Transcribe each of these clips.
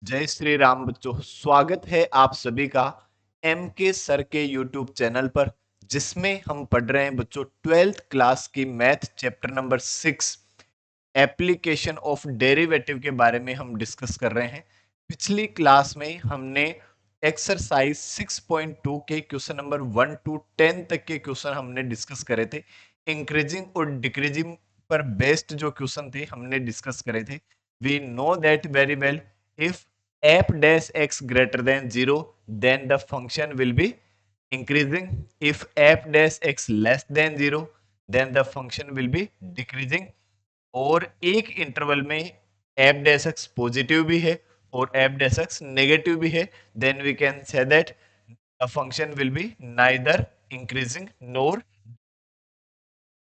जय श्री राम बच्चों, स्वागत है आप सभी का एम के सर के यूट्यूब चैनल पर, जिसमें हम पढ़ रहे हैं बच्चों 12th क्लास की math chapter number 6 application of derivative के बारे में हम डिस्कस कर रहे हैं। पिछली क्लास में हमने एक्सरसाइज 6.2 के क्वेश्चन नंबर 1 to 10 तक के क्वेश्चन हमने डिस्कस करे थे। इंक्रीजिंग और डिक्रीजिंग पर बेस्ड जो क्वेश्चन थे हमने डिस्कस करे थे। We know that very well, if f dash x greater than 0 then the function will be increasing, if f dash x less than 0 then the function will be decreasing। और एक interval में f dash x positive भी है और f dash x negative भी है, then we can say that the function will be neither increasing nor।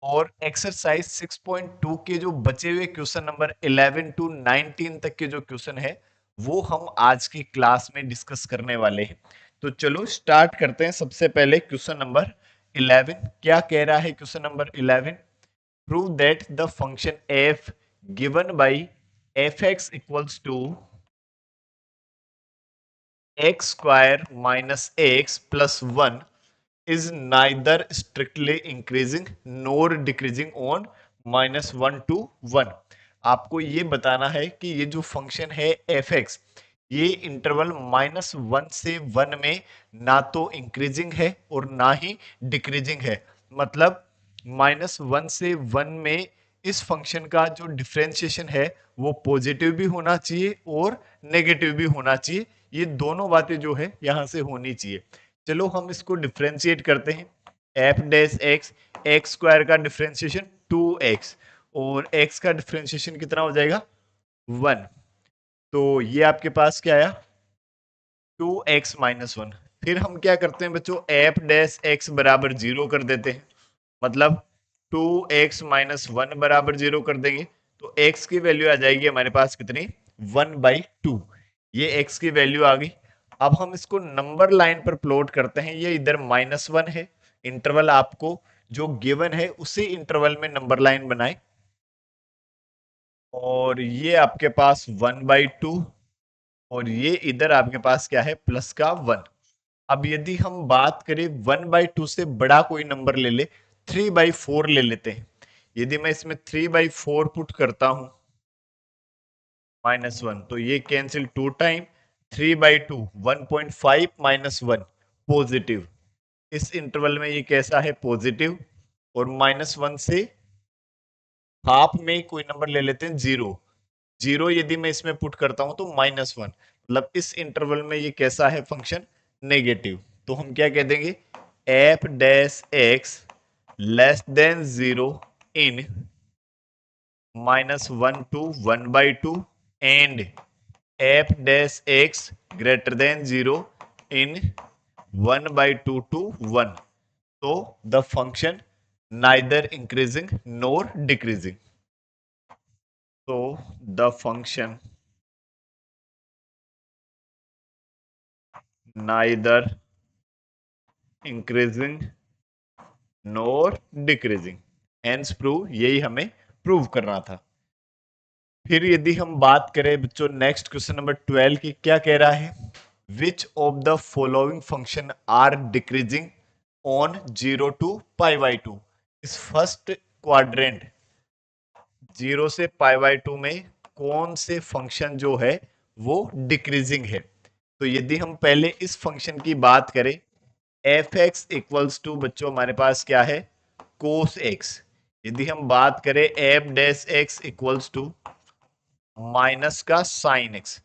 और exercise 6.2 के जो बचे हुए क्वेश्चन नंबर 11 to 19 तक के जो क्वेश्चन है वो हम आज की क्लास में डिस्कस करने वाले हैं। तो चलो स्टार्ट करते हैं। सबसे पहले क्वेश्चन नंबर 11 क्या कह रहा है? Question number 11, prove that the function f given by fx equals to x square minus x plus 1 is neither strictly increasing nor decreasing on -1 to 1। आपको ये बताना है कि ये जो फंक्शन है fx, ये इंटरवल -1 से 1 में ना तो इंक्रीजिंग है और ना ही डिक्रीजिंग है। मतलब -1 से 1 में इस फंक्शन का जो डिफरेंशिएशन है वो पॉजिटिव भी होना चाहिए और नेगेटिव भी होना चाहिए। ये दोनों बातें जो है यहां से होनी चाहिए। चलो हम इसको डिफ्रेंशिएट करते हैं। F dash x, X square का डिफ्रेंशिएशन 2x और x का डिफ्रेंशिएशन कितना हो जाएगा? 1। तो ये आपके पास क्या आया? 2x minus 1। फिर हम क्या करते हैं बच्चों? एफ डैश एक्स बराबर 0 कर देते हैं। मतलब 2x माइनस 1 बराबर 0 कर देंगे तो x की वैल्यू आ जाएगी हमारे पास कितनी? 1/2। ये x की वैल्यू आ गई। अब हम इसको नंबर लाइन पर प्लॉट करते हैं। ये इधर -1 है, इंटरवल आपको जो गिवन है उसी इंटरवल में नंबर लाइन बनाए, और ये आपके पास 1/2 और ये इधर आपके पास क्या है? प्लस का 1। अब यदि हम बात करें 1/2 से बड़ा कोई नंबर ले ले, 3/4 ले लेते हैं। यदि मैं इसमें 3/4 पुट करता हूं -1, तो ये कैंसिल 2 टाइम 3/2 1.5 -1 पॉजिटिव। इस इंटरवल में ये कैसा है? पॉजिटिव। और -1 से हाफ में कोई नंबर ले लेते हैं 0। 0 यदि मैं इसमें पुट करता हूं तो -1, मतलब इस इंटरवल में ये कैसा है फंक्शन? नेगेटिव। तो हम क्या कह देंगे? F dash X less than 0 in -1 to 1/2 and F dash x greater than 0 in 1/2 to 1। तो the function neither increasing nor decreasing। So the function neither increasing nor decreasing, hence prove, यही हमें prove करना था। फिर यदि हम बात करें बच्चों नेक्स्ट क्वेश्चन नंबर 12 की, क्या कह रहा है? Which of the following function are decreasing on 0 to π/2। इस फर्स्ट क्वाड्रेंट 0 से π/2 में कौन से फंक्शन जो है वो डिक्रीजिंग है? तो यदि हम पहले इस फंक्शन की बात करें, एफ एक्स इक्वल्स टू बच्चों हमारे पास क्या है? Cos X. यदि हम बात करें F dash X equals to minus का sine X,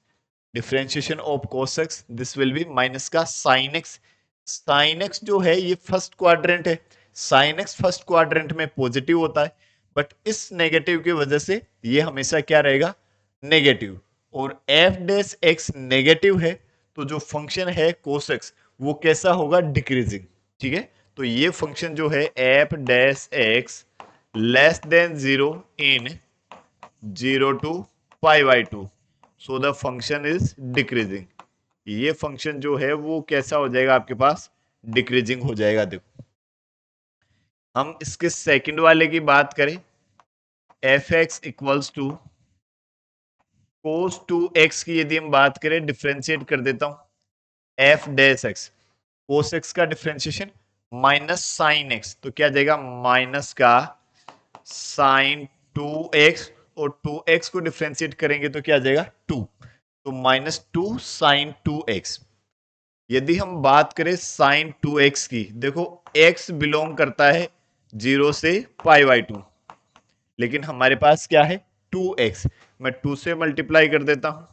differentiation of cos X, this will be minus का साइन एक्स। साइन एक्स जो है ये फर्स्ट क्वाड्रेंट है, साइन एक्स फर्स्ट क्वाड्रेंट में पॉजिटिव होता है, बट इस नेगेटिव की वजह से ये हमेशा क्या रहेगा? नेगेटिव। और एफ डैश एक्स नेगेटिव है तो जो फंक्शन है कोस एक्स वो कैसा होगा? डिक्रीजिंग। ठीक है, तो ये फंक्शन जो है F dash X less than 0 in 0 to π/2, so the function is decreasing. ये फंक्शन जो है वो कैसा हो जाएगा आपके पास? डिक्रीजिंग हो जाएगा। देखो हम इसके सेकंड वाले की बात करें, f x equals to cos 2x की यदि हम बात करें, डिफ्रेंशिएट कर देता हूं f dash x, cos x का डिफ्रेंशिएशन माइनस साइन x, तो क्या जाएगा माइनस का साइन 2x, और 2x को डिफ्रेंशिएट करेंगे तो क्या जाएगा 2, तो माइनस 2 साइन 2x। यदि हम बात करें साइन 2x की, देखो x बिलोंग करता है 0 से पाई बाई 2, लेकिन हमारे पास क्या है 2x, मैं 2 से मल्टीप्लाई कर देता हूं,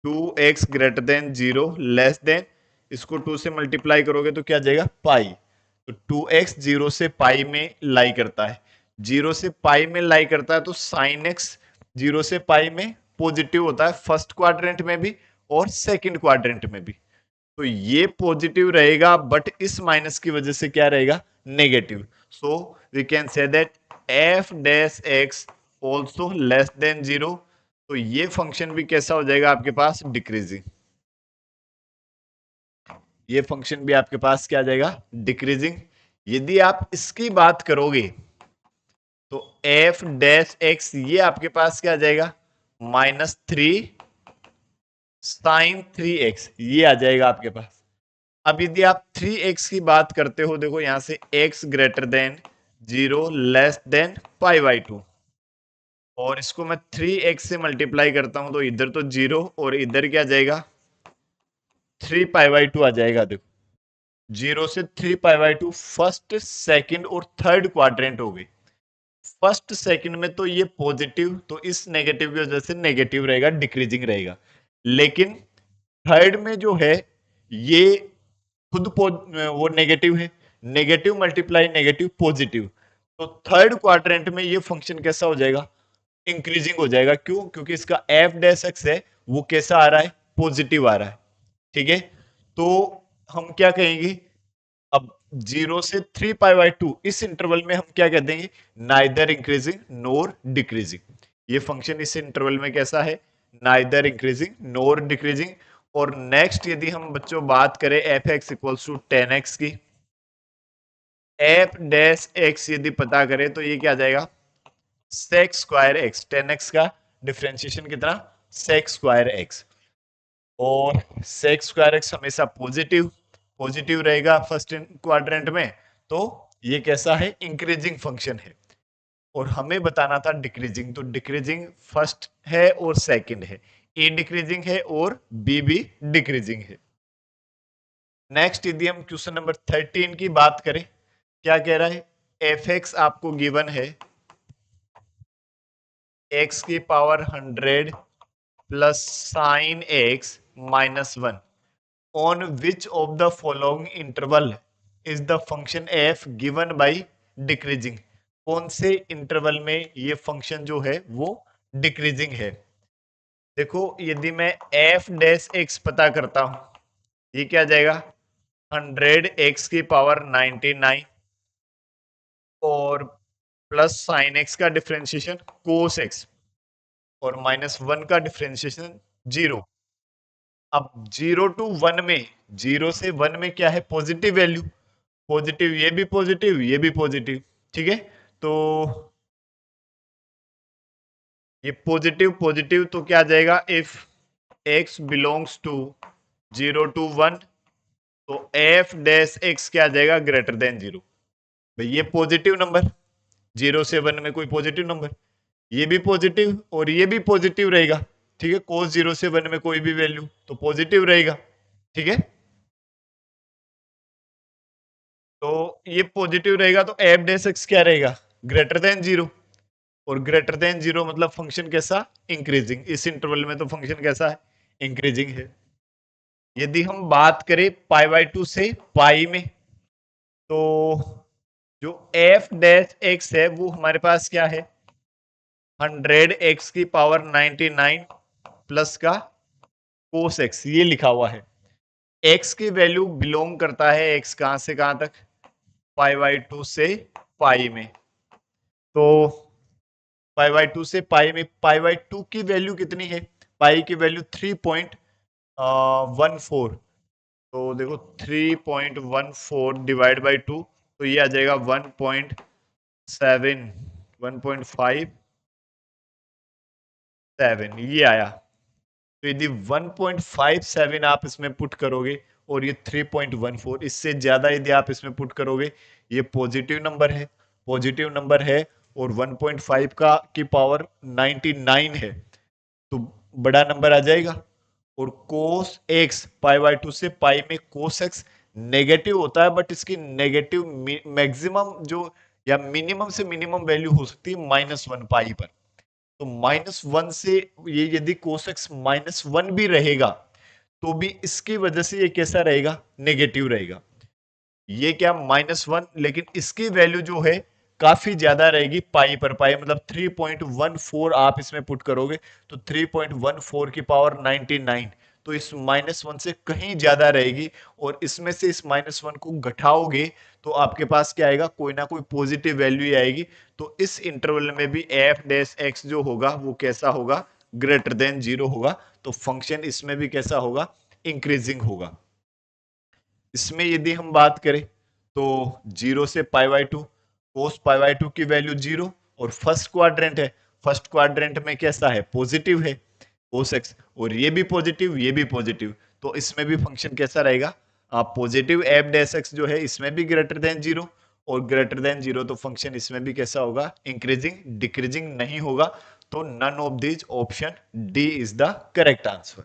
2x greater than 0 less than, इसको 2 से मल्टीप्लाई करोगे तो क्या जाएगा पाई, तो 2x 0 से पाई में लाई करता है, 0 से पाई में लाई करता है, तो साइन x 0 से पाई में पॉजिटिव होता है, फर्स्ट क्वाड्रेंट में भी और सेकंड क्वाड्रेंट में भी, तो ये पॉजिटिव रहेगा, बट इस माइनस की वजह से क्या रहेगा negative, so we can say that f dash x also less than 0, तो ये फंक्शन भी कैसा हो जाएगा आपके पास डिक्रीजिंग, ये फंक्शन भी आपके पास क्या आ जाएगा डिक्रीजिंग। यदि आप इसकी बात करोगे तो f डैश x ये आपके पास क्या आ जाएगा -3 साइन 3x, ये आ जाएगा आपके पास। अब यदि आप 3x की बात करते हो, देखो यहां से x greater than 0 less than pi by 2, और इसको मैं 3x से मल्टीप्लाई करता हूं तो इधर तो 0 और इधर क्या जाएगा 3 पाई बाई 2 आ जाएगा। देखो 0 से 3 पाई बाई 2 फर्स्ट सेकंड और थर्ड क्वाड्रेंट हो गई, फर्स्ट सेकंड में तो ये पॉजिटिव, तो इस नेगेटिव की वजह से नेगेटिव रहेगा, डिक्रीजिंग रहेगा, लेकिन थर्ड में जो है ये खुद वो नेगेटिव है, नेगेटिव मल्टीप्लाई नेगेटिव पॉजिटिव, तो थर्ड क्वाड्रेंट में ये फंक्शन कैसा हो जाएगा इंक्रीजिंग हो जाएगा। क्यों? क्योंकि इसका एफ डैश एक्स है वो कैसा आ रहा है पॉजिटिव आ रहा है। ठीक है, तो हम क्या कहेंगे अब 0 से 3 पाई बाई 2 इस इंटरवल में हम क्या कह देंगे नाइदर इंक्रीजिंग नोर डिक्रीजिंग, ये फंक्शन इस इंटरवल में कैसा है नाइदर इंक्रीजिंग नोर डिक्रीजिंग। और नेक्स्ट यदि हम बच्चों बात करें f x equals to 10x की, एफ डैश एक्स यदि पता करें तो ये क्या आ जाएगा सेक स्क्वायर एक्स, 10x का डिफरेंशिएशन कितना सेक स्क्वायर एक्स, और सेक स्क्वायर एक्स हमेशा पॉजिटिव पॉजिटिव रहेगा फर्स्ट क्वाड्रेंट में, तो ये कैसा है इंक्रीजिंग फंक्शन है। और हमें बताना था डिक्रीजिंग, तो डिक्रीजिंग फर्स्ट है और सेकंड है, ए डिक्रीजिंग है और बी भी डिक्रीजिंग है। नेक्स्ट यदि हम क्वेश्चन नंबर 13 की बात करें, क्या कह रहा है एफ एक्स आपको गिवन है एक्स की power 100 plus sine x -1, on which of the following interval is the function f given by decreasing, कौन से इंटरवल में ये फंक्शन जो है वो डिक्रीजिंग है। देखो यदि मैं f डैश x पता करता हूं, ये क्या जाएगा 100 x की पावर 99 और प्लस साइन x का डिफरेंशिएशन कोस x और -1 का डिफरेंशिएशन 0। अब 0 टू 1 में, 0 से 1 में क्या है पॉजिटिव वैल्यू, पॉजिटिव ये भी पॉजिटिव ये भी पॉजिटिव, ठीक है, तो ये पॉजिटिव पॉजिटिव तो क्या आ जाएगा if x belongs to 0 to 1 तो f डैश x क्या आ जाएगा ग्रेटर देन 0। भाई ये पॉजिटिव नंबर 0 से 1 में कोई पॉजिटिव नंबर, ये भी पॉजिटिव और ये भी पॉजिटिव रहेगा, ठीक है, कोस 0 से 1 में कोई भी वैल्यू तो पॉजिटिव रहेगा, ठीक है, तो ये पॉजिटिव रहेगा तो एफ डैश एक्स क्या रहेगा ग्रेटर देन 0, और ग्रेटर देन 0 मतलब फंक्शन कैसा इंक्रीजिंग, इस इंटरवल में तो फंक्शन कैसा है इंक्रीजिंग है। यदि हम बात करें पाई बाई 2 से पाई में, तो जो एफ डैश एक्स है वो हमारे पास क्या है 100 एक्स की पावर 99 प्लस का कोस एक्स, ये लिखा हुआ है। एक्स की वैल्यू बिलोंग करता है एक्स कहां से कहां तक पाई बाई 2 से पाई में, तो पाई बाई 2 से पाई में पाई बाई 2 की वैल्यू कितनी है, पाई की वैल्यू 3.14, तो देखो 3.14 डिवाइड बाई 2 तो ये आ जाएगा 1.7 1.57 ये आया। तो यदि 1.57 आप इसमें पुट करोगे और ये 3.14, इससे ज्यादा यदि आप इसमें पुट करोगे, ये पॉजिटिव नंबर है, पॉजिटिव नंबर है, और 1.5 का की पावर 99 है, तो बड़ा नंबर आ जाएगा। और कोस एक्स पाई बाय 2 से पाई में कोस एक्स नेगेटिव होता है, बट इसकी नेगेटिव मैक्सिमम जो या मिनिमम से मिनिमम वैल्यू हो सकती है -1 पाई पर। तो -1 से ये यदि कोस एक्स -1 भी रहेगा तो भी इसकी वजह से ये कैसा रहेगा, नेगेटिव रहेगा। ये क्या -1, लेकिन इसकी वैल्यू जो है काफी ज्यादा रहेगी पाई पर, पाई मतलब 3.14 आप इसमें पुट करोगे तो 3.14 की पावर 99, तो इस -1 से कहीं ज्यादा रहेगी, और इसमें से इस -1 को घटाओगे तो आपके पास क्या आएगा, कोई ना कोई पॉजिटिव वैल्यू ही आएगी। तो इस इंटरवल में भी एफ डैश एक्स जो होगा वो कैसा होगा, ग्रेटर देन 0 होगा। तो फंक्शन इसमें भी कैसा होगा, इंक्रीजिंग होगा। इसमें यदि हम बात करें तो 0 से pi by 2, cos pi by 2 की वैल्यू 0, और फर्स्ट क्वाड्रेंट है, फर्स्ट क्वाड्रेंट में कैसा है, पॉजिटिव है कोस एक्स, और ये भी पॉजिटिव, ये भी पॉजिटिव, तो इसमें भी फंक्शन कैसा रहेगा, आप पॉजिटिव एफ डैश एक्स जो है इसमें भी ग्रेटर देन 0, और ग्रेटर देन 0 तो फंक्शन इसमें भी कैसा होगा, इंक्रीजिंग, डिक्रीजिंग नहीं होगा। तो none of this option D is the correct answer.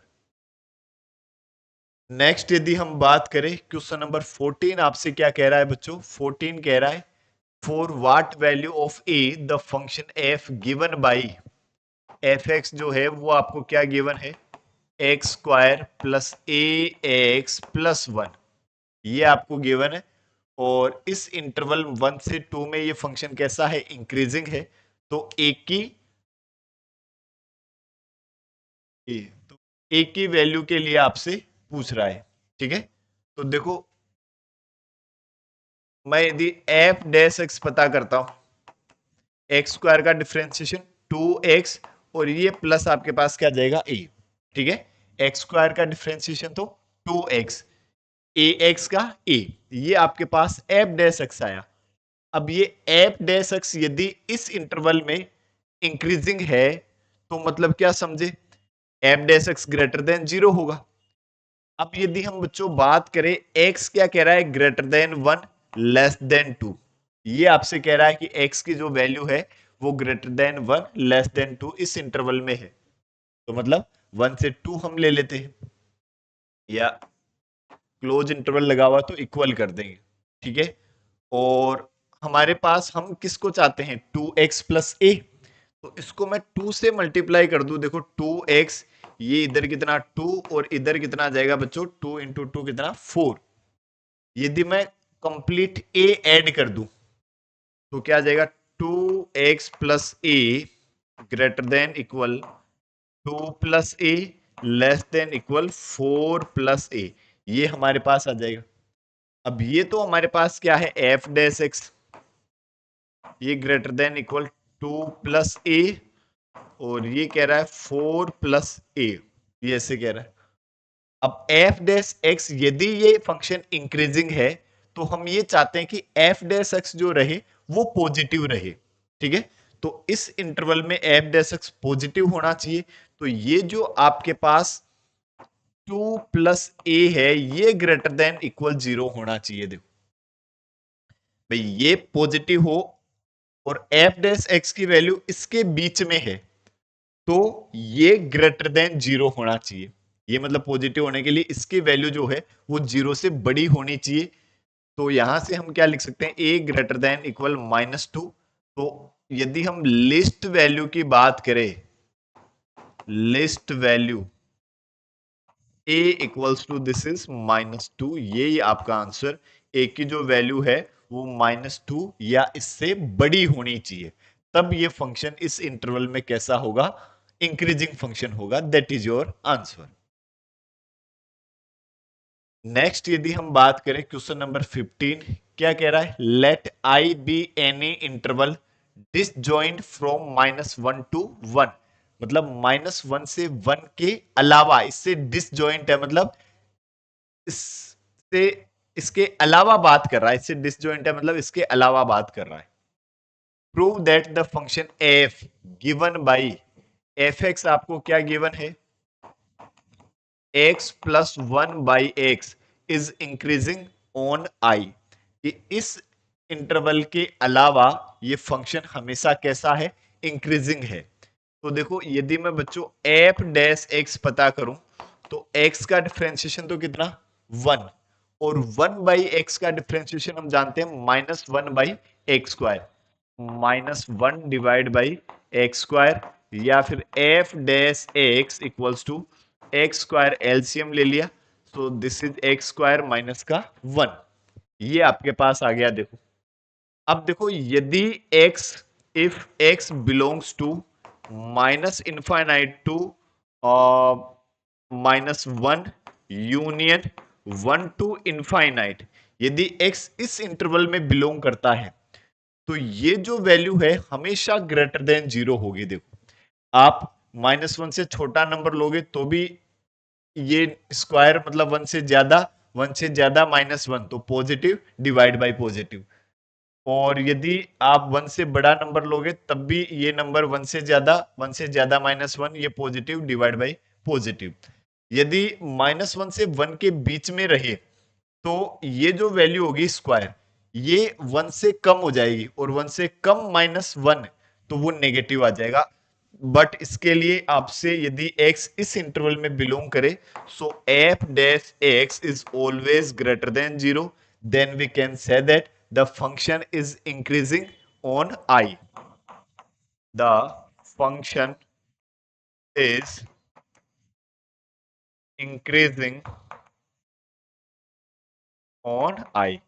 Next यदि हम बात करें क्वेश्चन नंबर 14, आपसे क्या कह रहा है बच्चों, 14 कह रहा है for what value of A the function F given by, F x जो है वो आपको क्या गिवन है, एक्स स्क्वायर प्लस ए एक्स प्लस 1, ये आपको गिवन है। और इस इंटरवल 1 से 2 में ये फंक्शन कैसा है, इंक्रीजिंग है। तो तो ए की वैल्यू के लिए आपसे पूछ रहा है, ठीक है। तो देखो, मैं यदि एफ डैश एक्स पता करता हूं, एक्स स्क्वायर का डिफरेंशिएशन 2x, और ये प्लस आपके पास क्या जाएगा, a, ठीक है। एक्स स्क्वायर का डिफरेंशिएशन तो 2x, ax का a, ये आपके पास एफ डैश एक्स आया। अब ये एफ डैश एक्स यदि इस इंटरवल में इंक्रीजिंग है तो मतलब क्या समझे, F dash x greater than 0 होगा। अब यदि हम बच्चों बात करें, x क्या कह रहा है, ग्रेटर देन 1 लेस देन 2, ये आपसे कह रहा है कि x की जो वैल्यू है वो ग्रेटर देन 1 लेस देन 2 इस इंटरवल में है। तो मतलब 1 से 2 हम ले लेते हैं, या क्लोज इंटरवल लगा हुआ तो इक्वल कर देंगे, ठीक है। और हमारे पास हम किसको चाहते हैं, 2x प्लस ए, तो इसको मैं 2 से मल्टीप्लाई कर दूं, देखो 2x, ये इधर कितना 2 और इधर कितना आ जाएगा बच्चों, 2 इंटू 2 कितना 4। यदि मैं कंप्लीट ए ऐड कर दूं तो क्या आ जाएगा, 2x प्लस ए ग्रेटर देन इक्वल 2 प्लस ए लेस देन इक्वल 4 प्लस ए, ये हमारे पास आ जाएगा। अब ये तो हमारे पास क्या है, एफ डैश एक्स, ये ग्रेटर देन इक्वल 2 प्लस ए, और ये कह रहा है 4 प्लस ए, ये ऐसे कह रहा है। अब एफ डैश एक्स यदि ये फंक्शन इंक्रीजिंग है तो हम ये चाहते हैं कि एफ डैश एक्स जो रहे वो पॉजिटिव रहे, ठीक है। तो इस इंटरवल में एफ डैश एक्स पॉजिटिव होना चाहिए। तो ये जो आपके पास 2 प्लस ए है ये ग्रेटर देन इक्वल 0 होना चाहिए। देखो भाई, ये पॉजिटिव हो और एफ डैश एक्स की वैल्यू इसके बीच में है तो ये ग्रेटर देन 0 होना चाहिए। ये मतलब पॉजिटिव होने के लिए इसकी वैल्यू जो है वो 0 से बड़ी होनी चाहिए। तो यहां से हम क्या लिख सकते हैं, ए ग्रेटर देन इक्वल -2। तो यदि हम लिस्ट वैल्यू की बात करें, list value A equals to this is -2, ये आपका आंसर, ए की जो वैल्यू है वो -2 या इससे बड़ी होनी चाहिए, तब ये फंक्शन इस इंटरवल में कैसा होगा, इंक्रीजिंग फंक्शन होगा। That is your answer. Next यदि हम बात करें क्वेश्चन नंबर 15, क्या कह रहा है, let I be any interval disjoint from -1 to 1, मतलब -1 से 1 के अलावा, इससे डिसजॉइंट है मतलब इससे इसके अलावा बात कर रहा है, इससे डिसजॉइंट है मतलब इसके अलावा बात कर रहा है। Prove that the function F given by, F x आपको क्या गिवन है, x plus 1/x is increasing on i, कि इस इंटरवल के अलावा ये फंक्शन हमेशा कैसा है, इंक्रीजिंग है। तो देखो यदि मैं बच्चों एफ डैश एक्स पता करूं तो x का डिफरेंशिएशन तो कितना 1, और 1/x का डिफरेंशिएशन हम जानते हैं -1/x², -1/x², या फिर F dash X equals to x² LCM ले लिया, तो दिस इज x² माइनस का 1, ये आपके पास आ गया। देखो अब देखो यदि x, if x belongs to minus infinite to -1 union 1 to infinite, यदि x इस इंटरवल में बिलोंग करता है तो ये जो वैल्यू है हमेशा ग्रेटर देन 0 होगी। देखो आप -1 से छोटा नंबर लोगे तो भी ये स्क्वायर मतलब 1 से ज्यादा, 1 से ज्यादा -1 तो पॉजिटिव डिवाइड बाय पॉजिटिव, और यदि आप 1 से बड़ा नंबर लोगे तब भी ये नंबर 1 से ज्यादा, 1 से ज्यादा -1 ये पॉजिटिव डिवाइड बाय पॉजिटिव। यदि -1 से 1 के बीच में रहे तो ये जो वैल्यू होगी स्क्वायर, ये 1 से कम हो जाएगी, और 1 से कम -1 तो वो नेगेटिव आ जाएगा। बट इसके लिए आपसे यदि x इस इंटरवल में बिलोंग करे, so f dash x is always greater than 0, then we can say that the function is increasing on I, the function is increasing on I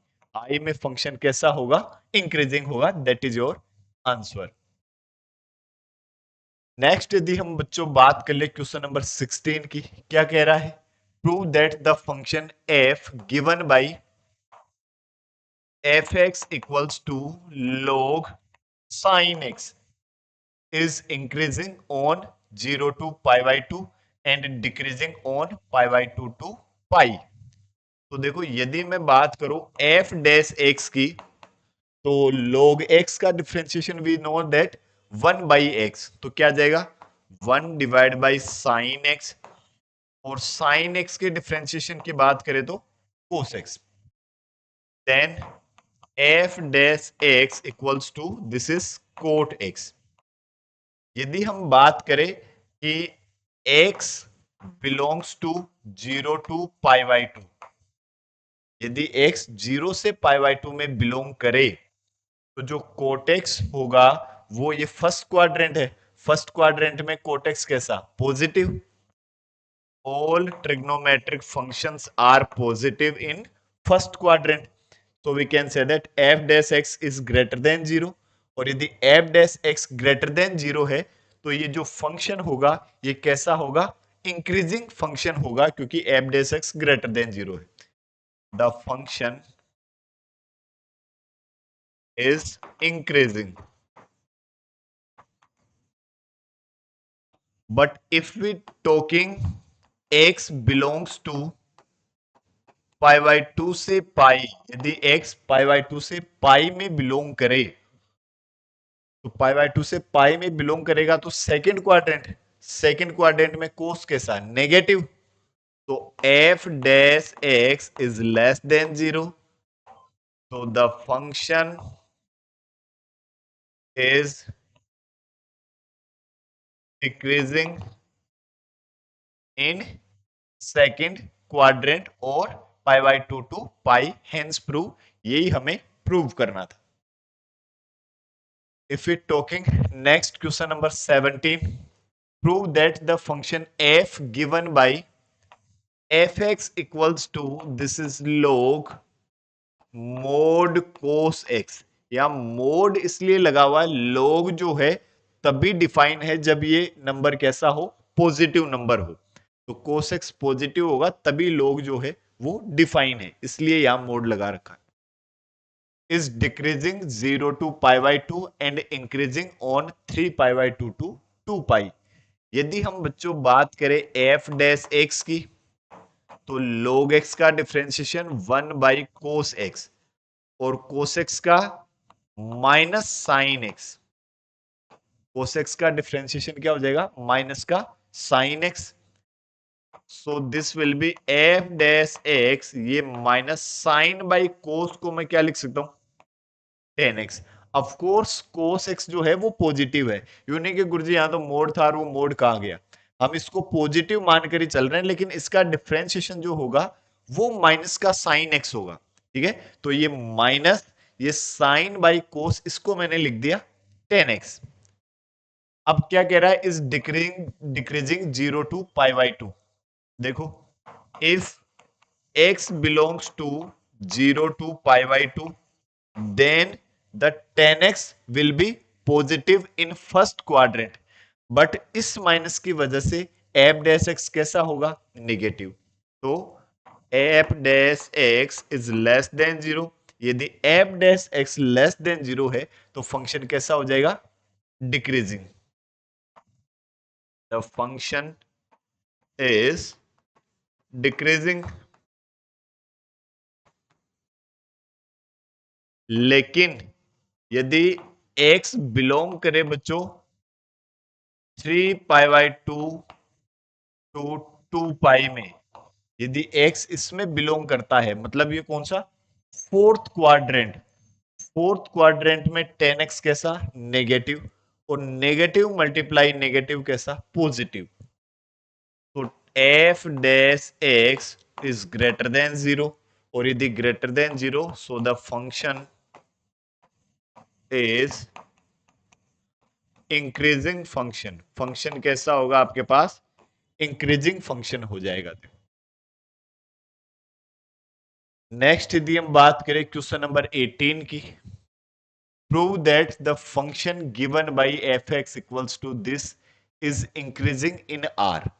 में फंक्शन कैसा होगा, इंक्रीजिंग होगा, that is your answer. Next यदि हम बच्चों बात कर ले क्वेश्चन नंबर 16 की, क्या कह रहा है, prove that the function f given by fx equals to log sin x is increasing on 0 to pi/2 and decreasing on pi/2 to pi। तो देखो यदि मैं बात करूं f डैश x की, तो log x का differentiation we know that 1/x, तो क्या जाएगा 1 डिवाइड बाई साइन एक्स, और साइन एक्स के डिफरेंशिएशन की बात करें तो cos X, then F dash X equals to this is cot X. यदि हम बात करें कि x belongs to 0 to pi/2, यदि x 0 से pi/2 में बिलोंग करे तो जो कोटेक्स होगा वो ये फर्स्ट क्वाड्रेंट है, फर्स्ट क्वाड्रेंट में कोटेक्स कैसा, positive, all trigonometric functions are positive in first quadrant, so we can say that f dash x is greater than 0, और यदि f dash x greater than 0 है तो ये जो फंक्शन होगा ये कैसा होगा, इंक्रीजिंग फंक्शन होगा, क्योंकि f dash x greater than 0 है, the function is increasing. But if we talking x belongs to pi/2 से पाई, यदि x pi/2 से पाई में बिलोंग करे, तो pi/2 से पाई में बिलोंग करेगा तो सेकंड क्वाड्रेंट, सेकंड क्वाड्रेंट में कोस कैसा, नेगेटिव, तो f dash x is less than 0, तो the function is decreasing in second quadrant और pi/2 to pi, hence prove, यही हमें प्रूव करना था। If we're talking next question number 17, prove that the function f given by fx equals to this is log mod cos x, या mode इसलिए लगा हुआ है, log जो है तभी डिफाइन है जब ये नंबर कैसा हो, पॉजिटिव नंबर हो, तो cos x पॉजिटिव होगा तभी log जो है वो डिफाइन है, इसलिए यहां मोड लगा रखा है। is decreasing 0 to pi/2 and increasing on 3 pi/2 to 2 pi। यदि हम बच्चों बात करें f डैश x की, तो log x का डिफरेंशिएशन 1 बाई कोस x, और कोस x का minus sine x, cos x का डिफरेंशिएशन क्या हो जाएगा, माइनस का sine x, so this will be F dash X, ये माइनस साइन बाई कोस को मैं क्या लिख सकता हूं, tan X. Of course cos X जो है वो पॉजिटिव है, यूं नहीं कि गुरुजी यहां तो मोड था और वो मोड कहां गया, हम इसको पॉजिटिव मान कर ही चल रहे हैं, लेकिन इसका डिफरेंशिएशन जो होगा वो माइनस का साइन एक्स होगा। ठीक है, तो ये माइनस ये साइन बाई कोस, इसको मैंने लिख दिया टेन एक्स। अब क्या कह रहा है, is decreasing zero to pi by two. देखो, if x belongs to 0 to pi by 2, then the 10x will be positive in first quadrant, but इस माइनस की वजह से f डैश x कैसा होगा, नेगेटिव। तो f dash x is less than zero, यदि f dash x less than zero है तो फंक्शन कैसा हो जाएगा, decreasing. The function is decreasing. लेकिन यदि x बिलोंग करे बच्चों 3 पाई बाई टू टू 2 पाई में, यदि x इसमें बिलोंग करता है, मतलब ये कौन सा, फोर्थ क्वाड्रेंट, फोर्थ क्वाड्रेंट में 10x कैसा, नेगेटिव, और नेगेटिव मल्टीप्लाई नेगेटिव कैसा, पॉजिटिव। तो f dash x is greater than zero, और यदि greater than zero so the function is increasing function. Function कैसा होगा आपके पास, इंक्रीजिंग फंक्शन हो जाएगा। नेक्स्ट यदि हम बात करें क्वेश्चन नंबर 18 की, prove that the function given by F x equals to this is increasing in R.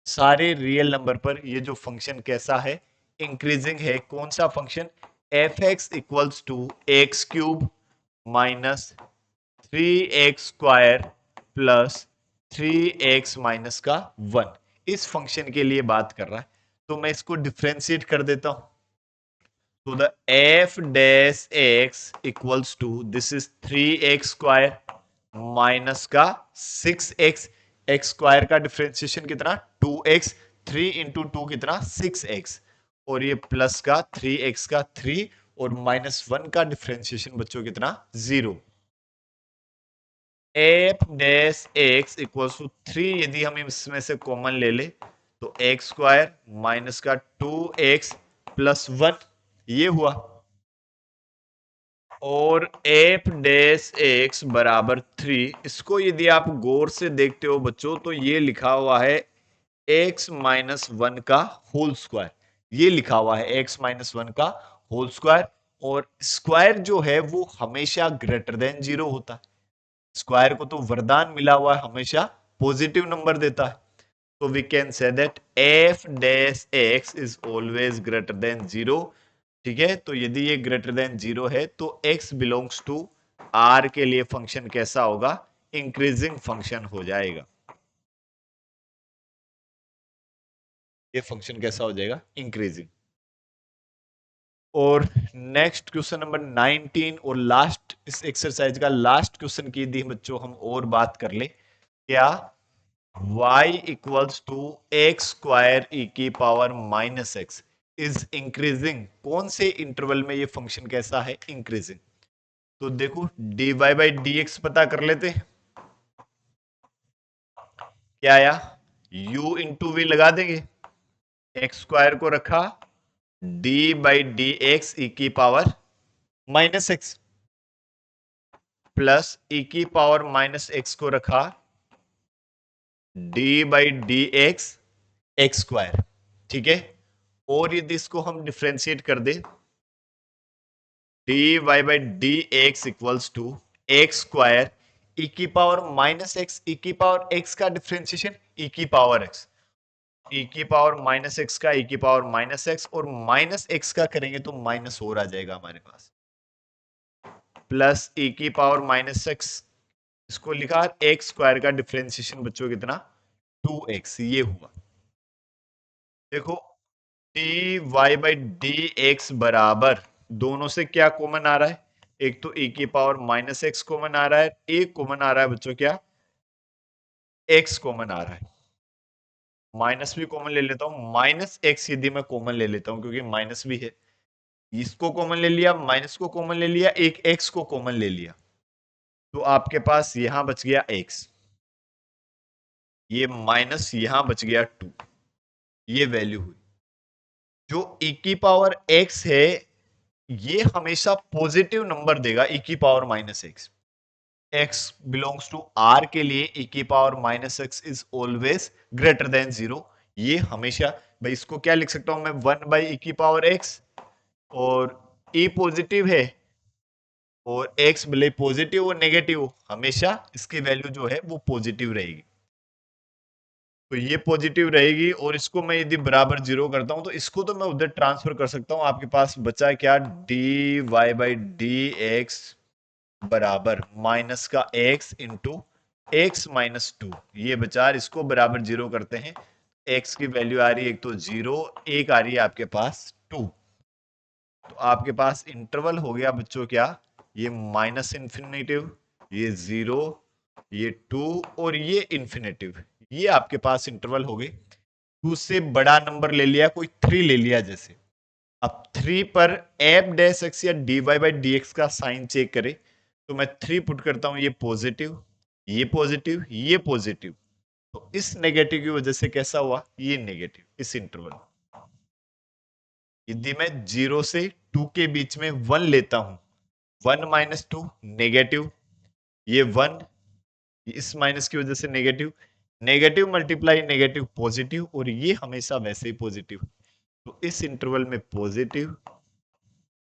सारे रियल नंबर पर ये जो फंक्शन कैसा है, इंक्रीजिंग है। कौन सा function, F x equals to X cube minus 3x square plus 3x minus का 1, इस फंक्शन के लिए बात कर रहा है। तो मैं इसको डिफ्रेंशिएट कर देता हूं, तो the f dash x equals to this is 3x square minus का 6x, x स्क्वायर का डिफ्रेंशिएशन कितना, 2x, 3 इंटू टू कितना, 6x, और ये प्लस का 3x का 3, और माइनस 1 का डिफ्रेंशिएशन बच्चों कितना, 0। F dash X equals to 3, यदि हम इसमें से कॉमन ले ले तो एक्स स्क्वायर माइनस का 2x प्लस 1, ये हुआ। और एफ डैश एक्स बराबर 3, इसको यदि आप गौर से देखते हो बच्चों तो ये लिखा हुआ है x माइनस 1 का होल स्क्वायर, ये लिखा हुआ है x माइनस 1 का होल स्क्वायर, और स्क्वायर जो है वो हमेशा ग्रेटर देन जीरो होता है। स्क्वायर को तो वरदान मिला हुआ है, हमेशा पॉजिटिव नंबर देता है। तो we can say that f dash x is always greater than zero. ठीक है, तो यदि ये ग्रेटर देन जीरो है तो x बिलोंग्स टू r के लिए फंक्शन कैसा होगा, इंक्रीजिंग फंक्शन हो जाएगा। ये फंक्शन कैसा हो जाएगा, इंक्रीजिंग। और नेक्स्ट क्वेश्चन नंबर 19 और लास्ट इस एक्सरसाइज का लास्ट क्वेश्चन की यदि बच्चों हम और बात कर ले, क्या y equals to X square E की power minus X is increasing. कौन से इंटरवल में ये फंक्शन कैसा है, इंक्रीजिंग। तो देखो dy बाई डी एक्स पता कर लेते हैं, क्या आया, u इंटू वी लगा देंगे, एक्स स्क्वायर को रखा d by D X E की power minus X, plus E की पावर माइनस एक्स को रखा d by D X X square. ठीक है, और यदि इसको हम डिफ्रेंशिएट कर दे, dy by D X equals to X square E की पावर माइनस एक्स, ई की पावर एक्स का डिफ्रेंशिएशन ई की पावर एक्स, ई की पावर माइनस एक्स का ई की पावर माइनस एक्स, और माइनस एक्स का करेंगे तो माइनस और आ जाएगा हमारे पास, प्लस ई की पावर माइनस एक्स, इसको लिखा एक्स स्क्वायर का डिफ्रेंशिएशन बच्चों कितना, 2x, ये हुआ। देखो D Y by D X बराबर, दोनों से क्या कॉमन आ रहा है, एक तो e की पावर माइनस एक्स कॉमन आ रहा है, एक कॉमन आ रहा है बच्चों क्या, x कॉमन आ रहा है। माइनस भी कॉमन ले लेता हूं, माइनस एक्स यदि मैं कॉमन ले लेता हूं क्योंकि माइनस भी है, इसको कॉमन ले लिया, माइनस को कॉमन ले लिया, एक एक्स को कॉमन ले लिया, तो आपके पास यहां बच गया एक्स, ये माइनस यहां बच गया 2, ये वैल्यू हुई। जो e की पावर x है ये हमेशा पॉजिटिव नंबर देगा, e की power minus X. x belongs to r के लिए e की power minus X is always greater than 0। ये हमेशा, भाई इसको क्या लिख सकता हूं मैं, 1/e की पावर x, और e पॉजिटिव है और x भले पॉजिटिव और नेगेटिव हो, हमेशा इसकी वैल्यू जो है वो पॉजिटिव रहेगी। तो ये पॉजिटिव रहेगी, और इसको मैं यदि बराबर 0 करता हूं तो इसको तो मैं उधर ट्रांसफर कर सकता हूं। आपके पास बचा क्या, dy/dx बराबर माइनस का x इंटू एक्स माइनस 2, ये बचा, इसको बराबर 0 करते हैं, x की वैल्यू आ रही है एक तो 0, एक आ रही है आपके पास 2। तो आपके पास इंटरवल हो गया बच्चों क्या, ये माइनस इन्फिनेटिव, ये 0, ये 2 और ये इन्फिनेटिव, ये आपके पास इंटरवल हो गए। 2 से बड़ा नंबर ले लिया, कोई 3 ले लिया जैसे, अब 3 पर एफ डैश एक्स या D Y by D X का साइन चेक करे, तो मैं 3 पुट करता हूं, ये पॉजिटिव, ये पॉजिटिव, ये पॉजिटिव, तो इस नेगेटिव की वजह से कैसा हुआ, ये नेगेटिव इस इंटरवल। यदि मैं 0 से 2 के बीच में 1 लेता हूं, 1 माइनस 2 नेगेटिव, ये 1 इस माइनस की वजह से negative, negative multiply negative positive, और ये हमेशा वैसे ही पॉजिटिव। तो इस इंटरवल में पॉजिटिव,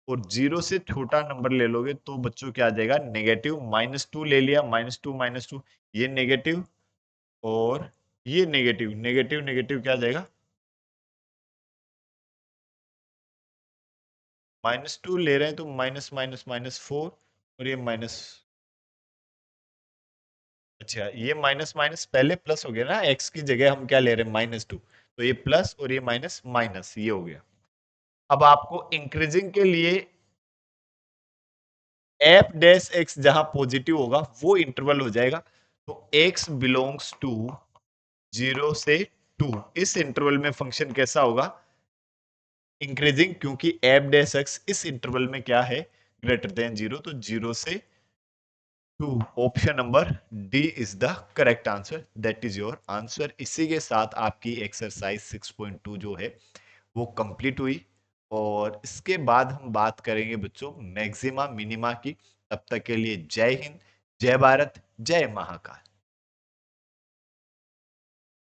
और 0 से छोटा नंबर ले लोगे तो बच्चों क्या आ जाएगा, नेगेटिव, -2 ले लिया, -2 ये नेगेटिव, और ये नेगेटिव, नेगेटिव नेगेटिव क्या आ जाएगा, -2 ले रहे हैं तो माइनस माइनस -4, और ये माइनस, अच्छा ये माइनस माइनस पहले प्लस हो गया ना, एक्स की जगह हम क्या ले रहे हैं, -2, तो ये प्लस और ये माइनस माइनस, ये हो गया। अब आपको इंक्रीजिंग के लिए एफ डैश एक्स जहां पॉजिटिव होगा वो इंटरवल हो जाएगा, तो एक्स बिलोंग्स टू 0 से 2, इस इंटरवल में फंक्शन कैसा होगा, इंक्रीजिंग, क्योंकि एफ डैश एक्स इस इंटरवल में क्या है, ग्रेटर देन 0, तो 0 से 2, option number D is the correct answer, that is your answer. इसी के साथ आपकी एक्सरसाइज 6.2 जो है वो कंप्लीट हुई, और इसके बाद हम बात करेंगे बच्चों मैक्सिमा मिनिमा की। तब तक के लिए जय हिंद, जय भारत, जय महाकाल।